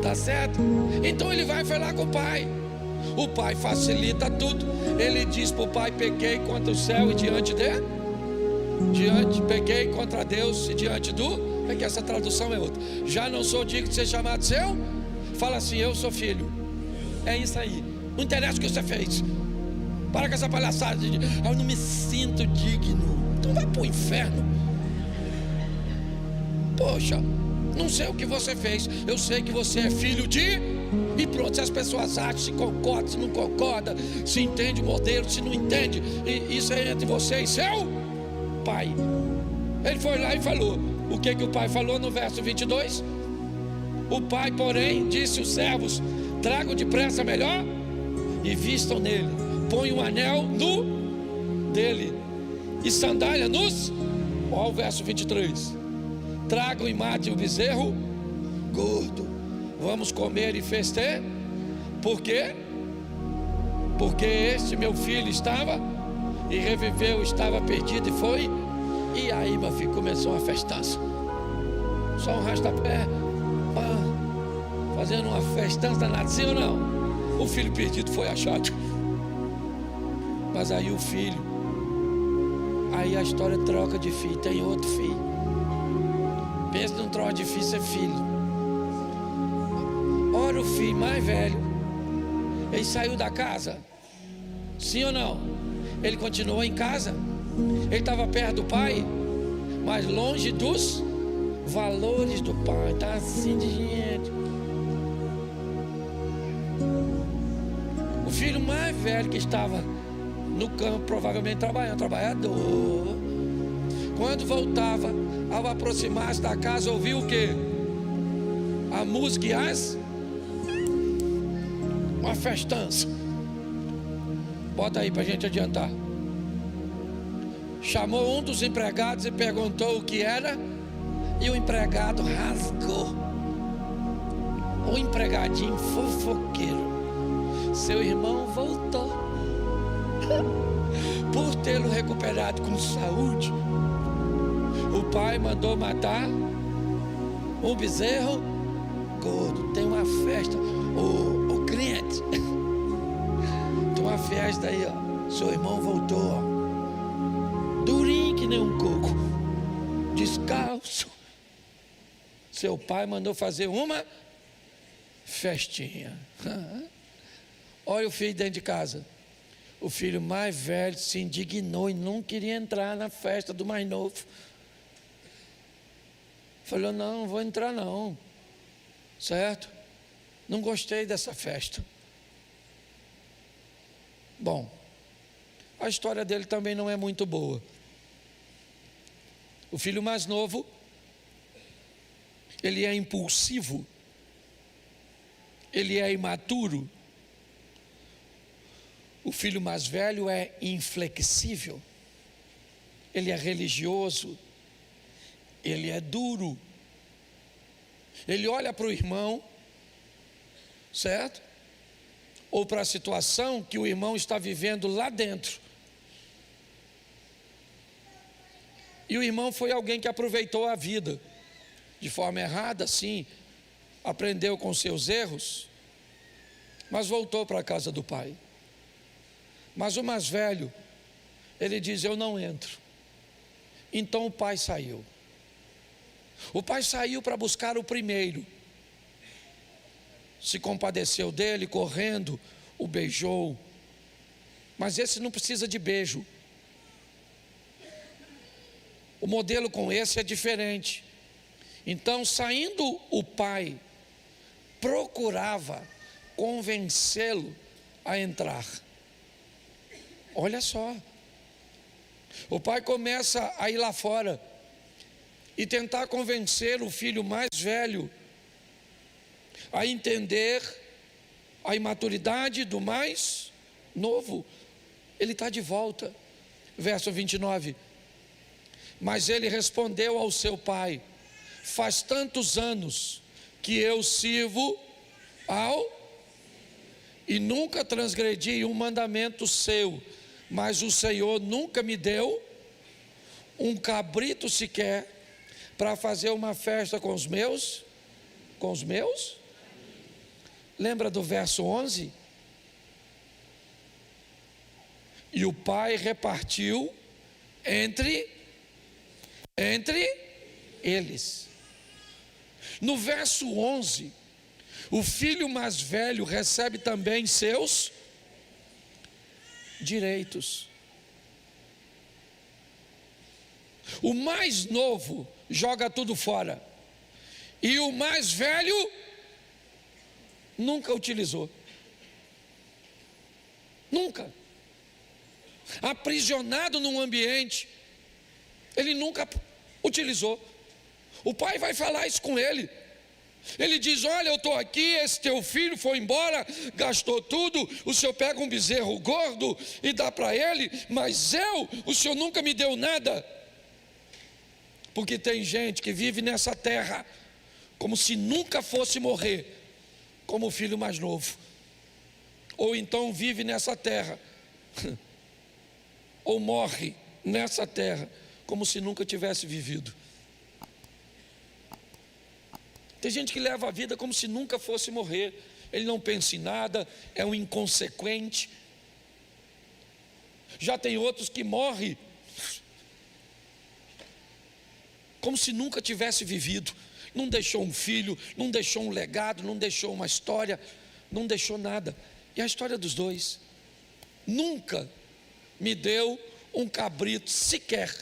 Tá certo? Então ele vai falar com o pai. O pai facilita tudo. Ele diz para o pai: pequei contra o céu e diante pequei contra Deus e diante do... É que essa tradução é outra. Já não sou digno de ser chamado seu. Fala assim: eu sou filho. É isso aí. Não interessa o que você fez. Para com essa palhaçada de eu não me sinto digno. Então vai pro inferno. Poxa, não sei o que você fez. Eu sei que você é filho de... E pronto, se as pessoas acham, se concorda, se não concorda, se entende o modelo, se não entende, isso é entre você e seu pai. Ele foi lá e falou. O que o pai falou no verso 22? O pai, porém, disse aos servos: tragam depressa melhor e vistam nele, põe um anel no dele e sandália nos... Olha o verso 23. Tragam e matem o bezerro gordo, vamos comer e festejar. Por quê? Porque este meu filho estava e reviveu, estava perdido e foi. E aí, meu filho, começou uma festança. Só um rastapé, fazendo uma festança danada, sim ou não? O filho perdido foi achado. Mas aí o filho, aí a história troca de filho, tem outro filho. Pensa num troço difícil, é filho. Ora, o filho mais velho, ele saiu da casa, sim ou não? Ele continuou em casa, ele estava perto do pai, mas longe dos valores do pai, está assim de gente. O filho mais velho que estava no campo, provavelmente trabalhando, trabalhador, quando voltava, ao aproximar-se da casa, ouviu o quê? A música e uma festança. Bota aí para a gente adiantar. Chamou um dos empregados e perguntou o que era, e o empregado rasgou. O empregadinho fofoqueiro. Seu irmão voltou. Por tê-lo recuperado com saúde, o pai mandou matar um bezerro gordo. Tem uma festa, o cliente. Tem uma festa aí, ó. Seu irmão voltou, ó. Durinho que nem um coco, descalço. Seu pai mandou fazer uma festinha. Olha o filho dentro de casa. O filho mais velho se indignou e não queria entrar na festa do mais novo. Falou, não vou entrar não. Certo? Não gostei dessa festa. Bom, a história dele também não é muito boa. O filho mais novo, ele é impulsivo, ele é imaturo. O filho mais velho é inflexível, ele é religioso, ele é duro. Ele olha para o irmão, certo? Ou para a situação que o irmão está vivendo lá dentro. E o irmão foi alguém que aproveitou a vida de forma errada, sim, aprendeu com seus erros, mas voltou para a casa do pai. Mas o mais velho, ele diz, eu não entro. Então o pai saiu. O pai saiu para buscar o primeiro. Se compadeceu dele, correndo, o beijou. Mas esse não precisa de beijo. O modelo com esse é diferente. Então, saindo o pai, procurava convencê-lo a entrar. Olha só. O pai começa a ir lá fora e tentar convencer o filho mais velho a entender a imaturidade do mais novo. Ele está de volta. Verso 29. Mas ele respondeu ao seu pai, faz tantos anos que eu sirvo e nunca transgredi um mandamento seu, mas o Senhor nunca me deu um cabrito sequer para fazer uma festa com os meus? Lembra do verso 11? E o pai repartiu entre eles. No verso 11, o filho mais velho recebe também seus direitos. O mais novo joga tudo fora, e o mais velho nunca utilizou. Nunca. Aprisionado num ambiente, ele nunca utilizou. O pai vai falar isso com ele. Ele diz, olha, eu estou aqui, esse teu filho foi embora, gastou tudo, o senhor pega um bezerro gordo e dá para ele, mas o senhor nunca me deu nada. Porque tem gente que vive nessa terra como se nunca fosse morrer, como o filho mais novo. Ou então vive nessa terra ou morre nessa terra como se nunca tivesse vivido. Tem gente que leva a vida como se nunca fosse morrer. Ele não pensa em nada, é um inconsequente. Já tem outros que morrem como se nunca tivesse vivido. Não deixou um filho, não deixou um legado, não deixou uma história, não deixou nada. E a história dos dois: nunca me deu um cabrito sequer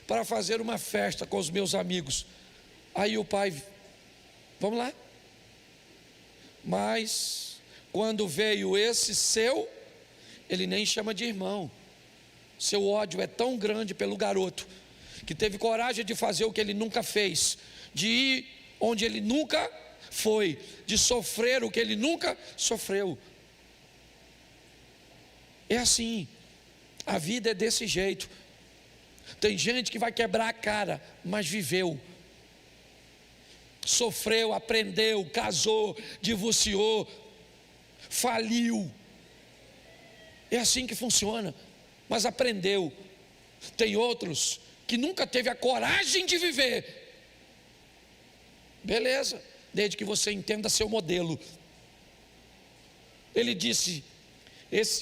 para fazer uma festa com os meus amigos. Aí o pai: vamos lá. Mas quando veio esse seu, ele nem chama de irmão. Seu ódio é tão grande pelo garoto, que teve coragem de fazer o que ele nunca fez, de ir onde ele nunca foi, de sofrer o que ele nunca sofreu. É assim, a vida é desse jeito. Tem gente que vai quebrar a cara, mas viveu, sofreu, aprendeu, casou, divorciou, faliu. É assim que funciona, mas aprendeu. Tem outros que nunca teve a coragem de viver. Beleza, desde que você entenda seu modelo. Ele disse: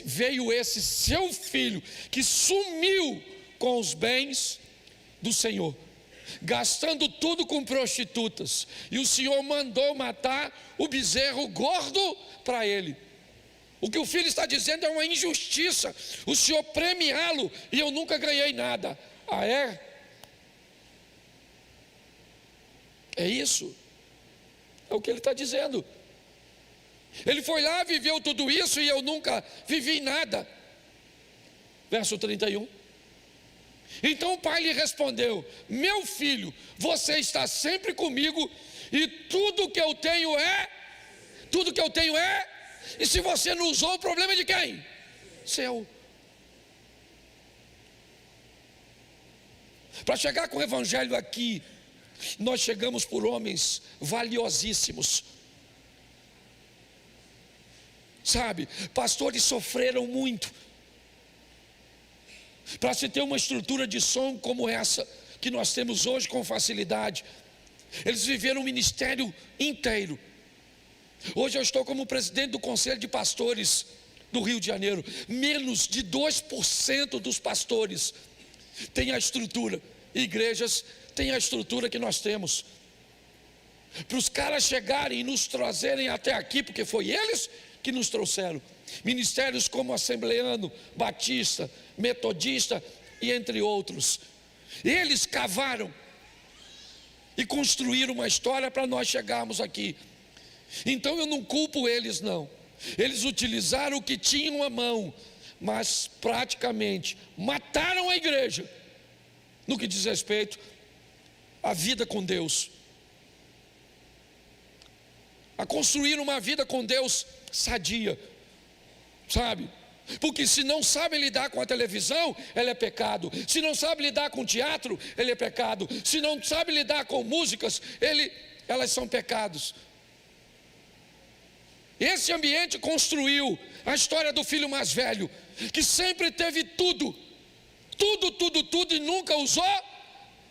veio esse seu filho que sumiu com os bens do Senhor, gastando tudo com prostitutas, e o Senhor mandou matar o bezerro gordo para ele. O que o filho está dizendo é uma injustiça, o Senhor premiá-lo e eu nunca ganhei nada. Ah, é? É isso? É o que ele está dizendo. Ele foi lá, viveu tudo isso e eu nunca vivi nada. Verso 31. Então o pai lhe respondeu: meu filho, você está sempre comigo e tudo que eu tenho é, e se você não usou, o problema é de quem? Seu. Para chegar com o evangelho aqui, nós chegamos por homens valiosíssimos. Sabe, pastores sofreram muito para se ter uma estrutura de som como essa que nós temos hoje com facilidade. Eles viveram um ministério inteiro. Hoje eu estou como presidente do Conselho de Pastores do Rio de Janeiro. Menos de 2% dos pastores têm a estrutura. Igrejas têm a estrutura que nós temos. Para os caras chegarem e nos trazerem até aqui, porque foi eles que nos trouxeram. Ministérios como Assembleano, Batista, Metodista e entre outros. Eles cavaram e construíram uma história para nós chegarmos aqui. Então eu não culpo eles, não. Eles utilizaram o que tinham à mão, mas praticamente mataram a igreja no que diz respeito à vida com Deus, a construir uma vida com Deus sadia, sabe? Porque se não sabe lidar com a televisão, ela é pecado. Se não sabe lidar com teatro, ele é pecado. Se não sabe lidar com músicas, elas são pecados. Esse ambiente construiu a história do filho mais velho, que sempre teve tudo, e nunca usou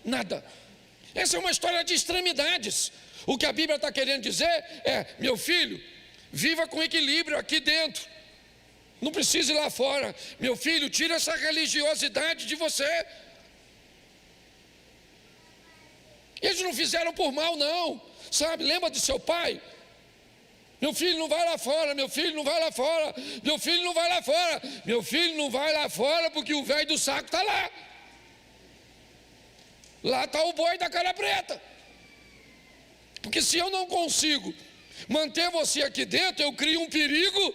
nada. Essa é uma história de extremidades. O que a Bíblia está querendo dizer é: meu filho, viva com equilíbrio aqui dentro, não precisa ir lá fora. Meu filho, tira essa religiosidade de você. Eles não fizeram por mal, não, sabe? Lembra de seu pai? Meu filho não vai lá fora, meu filho não vai lá fora, meu filho não vai lá fora, meu filho não vai lá fora, porque o velho do saco está lá. Lá está o boi da cara preta. Porque se eu não consigo manter você aqui dentro, eu crio um perigo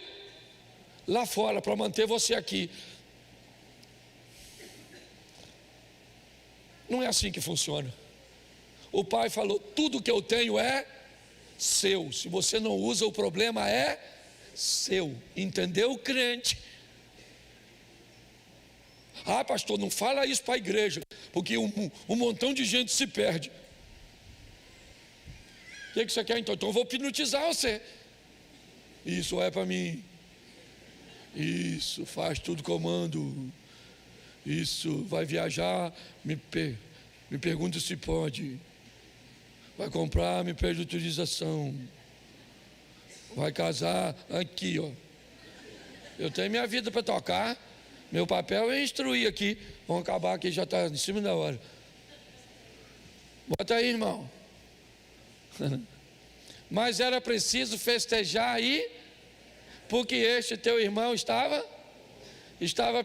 lá fora para manter você aqui. Não é assim que funciona. O pai falou: tudo que eu tenho é seu. Se você não usa, o problema é seu. Entendeu, crente? Ah, pastor, não fala isso para a igreja, porque um montão de gente se perde. O que você quer então? Então eu vou hipnotizar você. Isso é para mim. Isso, faz tudo comando. Isso, vai viajar, me pergunta se pode. Vai comprar, me pede autorização. Vai casar, aqui ó. Eu tenho minha vida para tocar. Meu papel é instruir aqui. Vamos acabar aqui, já está em cima da hora. Bota aí, irmão. Mas era preciso festejar aí, porque este teu irmão estava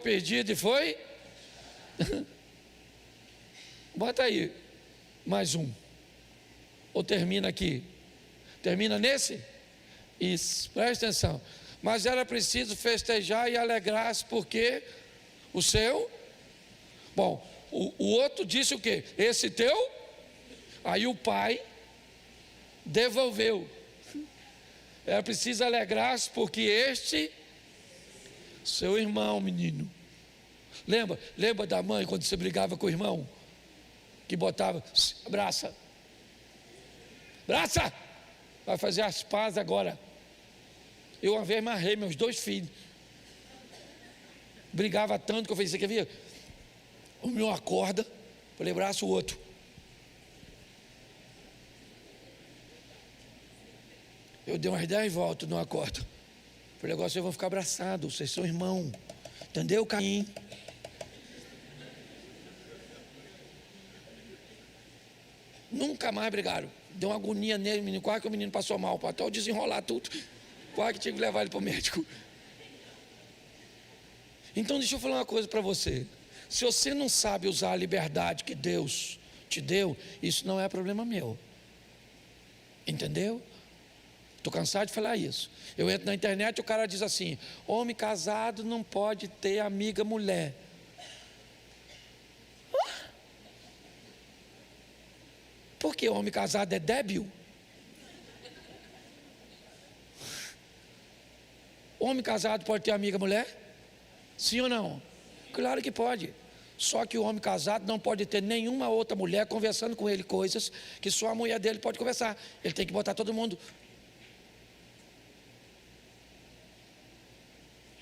perdido e foi. Bota aí, mais um. Ou termina aqui? Termina nesse? Isso, presta atenção. Mas era preciso festejar e alegrar-se, porque o seu. Bom, o outro disse o quê? Esse teu. Aí o pai devolveu. Era preciso alegrar-se, porque este, seu irmão, menino. Lembra da mãe quando você brigava com o irmão? Que botava, abraça. Abraça! Vai fazer as pazes agora. Eu uma vez amarrei meus 2 filhos. Brigava tanto que eu falei, você quer ver? O meu acorda, falei, abraça o outro. Eu dei umas 10 voltas no acordo. Falei, agora vocês vão ficar abraçados, vocês são irmãos. Entendeu, Caim? Nunca mais brigaram. Deu uma agonia nele, menino. Quase que o menino passou mal, para até eu desenrolar tudo. Quase que tive que levar ele para o médico. Então deixa eu falar uma coisa para você. Se você não sabe usar a liberdade que Deus te deu, isso não é problema meu. Entendeu? Estou cansado de falar isso. Eu entro na internet e o cara diz assim: homem casado não pode ter amiga mulher. Por que homem casado é débil? Homem casado pode ter amiga mulher? Sim ou não? Claro que pode. Só que o homem casado não pode ter nenhuma outra mulher conversando com ele coisas que só a mulher dele pode conversar. Ele tem que botar todo mundo.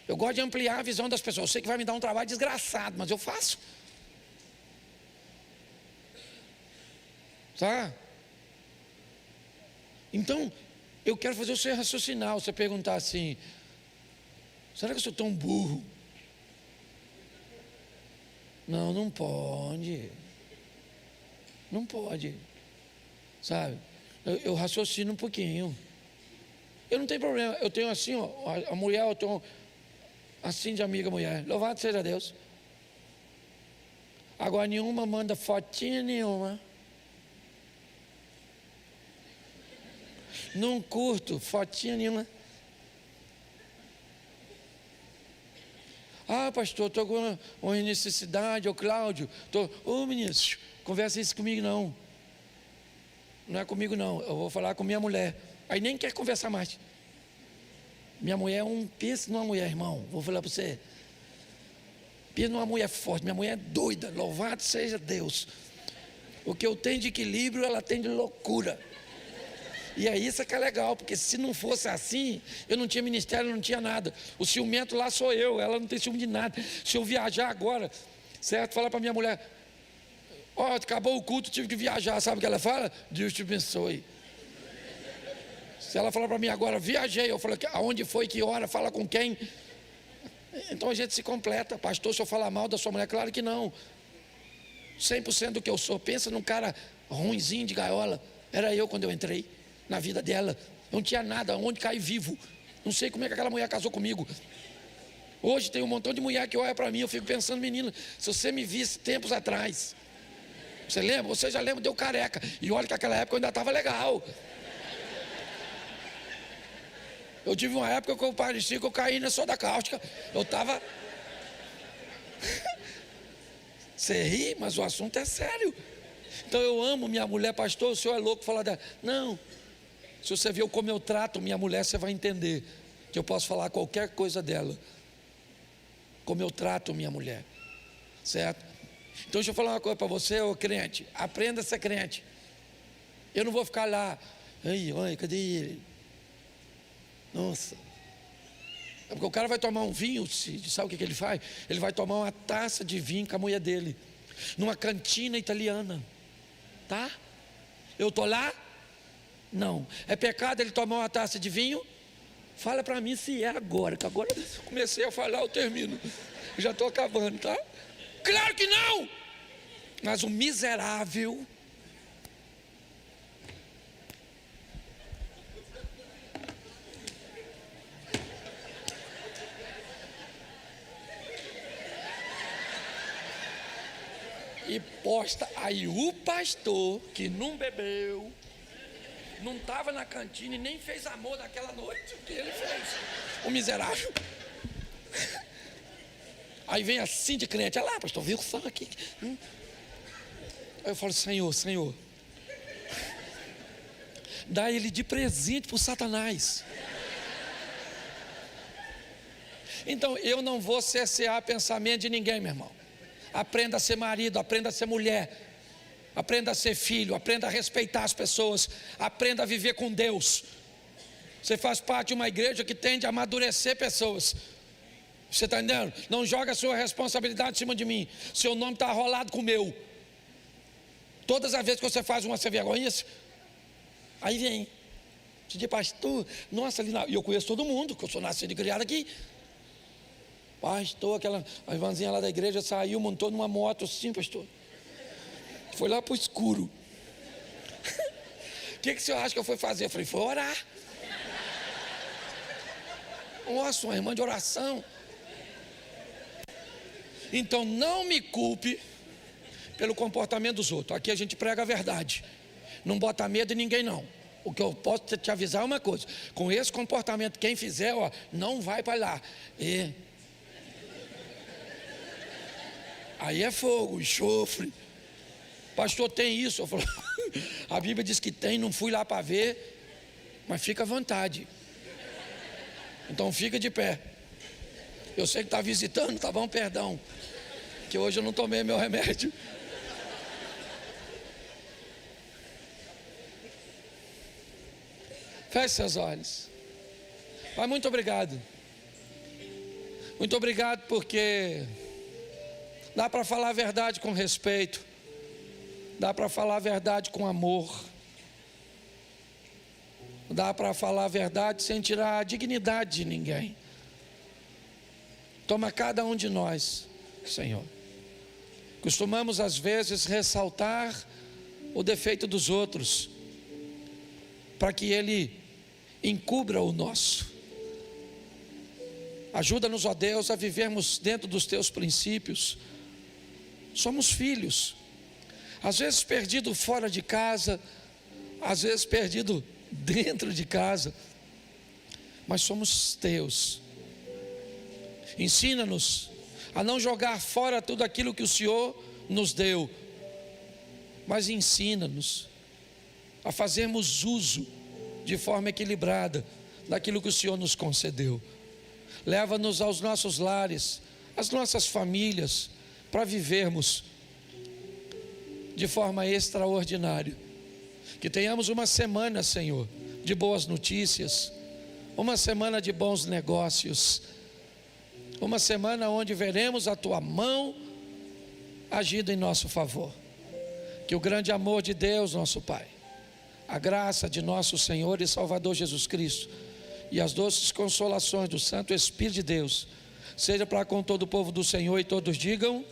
Eu gosto de ampliar a visão das pessoas. Eu sei que vai me dar um trabalho desgraçado, mas eu faço. Tá? Então, eu quero fazer você raciocinar. Você perguntar assim: será que eu sou tão burro? Não, não pode. Não pode. Sabe? Eu raciocino um pouquinho. Eu não tenho problema. Eu tenho assim, ó, a mulher, eu tenho assim de amiga mulher. Louvado seja Deus. Agora nenhuma manda fotinha nenhuma. Não curto fotinha nenhuma. Ah, pastor, estou com uma necessidade, ô Cláudio. Ô menino, conversa isso comigo não. Não é comigo não, eu vou falar com minha mulher. Aí nem quer conversar mais. Minha mulher é pensa numa mulher, irmão. Vou falar para você. Pensa numa mulher forte, minha mulher é doida. Louvado seja Deus. O que eu tenho de equilíbrio, ela tem de loucura. E é isso que é legal, porque se não fosse assim, eu não tinha ministério, não tinha nada. O ciumento lá sou eu, ela não tem ciúme de nada. Se eu viajar agora, certo? Falar para minha mulher: ó, acabou o culto, tive que viajar. Sabe o que ela fala? Deus te abençoe. Se ela falar para mim agora, viajei, eu falo, aonde foi, que hora, fala com quem? Então a gente se completa. Pastor, se eu falar mal da sua mulher, claro que não. 100% do que eu sou. Pensa num cara ruinzinho de gaiola. Era eu quando eu entrei na vida dela. Eu não tinha nada, onde cair vivo. Não sei como é que aquela mulher casou comigo. Hoje tem um montão de mulher que olha para mim, eu fico pensando, menino, se você me visse tempos atrás, você lembra? Você já lembra, deu careca. E olha que naquela época eu ainda estava legal. Eu tive uma época que eu parecia que eu caí na soda cáustica. Eu estava... Você ri, mas o assunto é sério. Então eu amo minha mulher, pastor, o senhor é louco falar dela. Não. Se você viu como eu trato minha mulher, você vai entender que eu posso falar qualquer coisa dela. Como eu trato minha mulher. Certo? Então deixa eu falar uma coisa para você, ô crente. Aprenda a ser crente. Eu não vou ficar lá. Ai, cadê ele? Nossa. É porque o cara vai tomar um vinho, sabe o que ele faz? Ele vai tomar uma taça de vinho com a mulher dele, numa cantina italiana. Tá? Eu estou lá? Não. É pecado ele tomar uma taça de vinho? Fala para mim se é agora, que agora eu comecei a falar, eu termino. Eu já estou acabando, tá? Claro que não! Mas o miserável e posta aí o pastor que não bebeu, não estava na cantina e nem fez amor naquela noite, o que ele fez? O miserável. Aí vem assim de crente, olha lá, pastor, viu o sangue aqui. Aí eu falo, Senhor, dá ele de presente para o Satanás. Então eu não vou cercear pensamento de ninguém, meu irmão. Aprenda a ser marido, aprenda a ser mulher, aprenda a ser filho, aprenda a respeitar as pessoas, aprenda a viver com Deus. Você faz parte de uma igreja que tende a amadurecer pessoas. Você está entendendo? Não joga a sua responsabilidade em cima de mim. Seu nome está rolado com o meu. Todas as vezes que você faz uma sem vergonha, aí vem. Você diz, pastor, nossa, e eu conheço todo mundo, que eu sou nascido e criado aqui. Pastor, a irmãzinha lá da igreja saiu, montou numa moto assim, pastor. Foi lá para o escuro. O que o senhor acha que eu fui fazer? Eu falei, foi orar. Nossa, uma irmã de oração. Então não me culpe pelo comportamento dos outros. Aqui a gente prega a verdade. Não bota medo em ninguém não. O que eu posso te avisar é uma coisa. Com esse comportamento, quem fizer, não vai para lá. Aí é fogo, enxofre. Pastor, tem isso? Eu falo, a Bíblia diz que tem, não fui lá para ver, mas fica à vontade. Então fica de pé. Eu sei que está visitando, tá bom, perdão, que hoje eu não tomei meu remédio. Feche seus olhos. Pai, muito obrigado. Muito obrigado porque dá para falar a verdade com respeito. Dá para falar a verdade com amor. Dá para falar a verdade sem tirar a dignidade de ninguém. Toma cada um de nós, Senhor. Costumamos às vezes ressaltar o defeito dos outros, para que Ele encubra o nosso. Ajuda-nos, ó Deus, a vivermos dentro dos Teus princípios. Somos filhos, às vezes perdido fora de casa, às vezes perdido dentro de casa, mas somos Teus. Ensina-nos a não jogar fora tudo aquilo que o Senhor nos deu, mas ensina-nos a fazermos uso de forma equilibrada daquilo que o Senhor nos concedeu. Leva-nos aos nossos lares, às nossas famílias, para vivermos de forma extraordinária. Que tenhamos uma semana, Senhor, de boas notícias, uma semana de bons negócios, uma semana onde veremos a Tua mão agindo em nosso favor. Que o grande amor de Deus, nosso Pai, a graça de nosso Senhor e Salvador Jesus Cristo e as doces consolações do Santo Espírito de Deus seja para com todo o povo do Senhor, e todos digam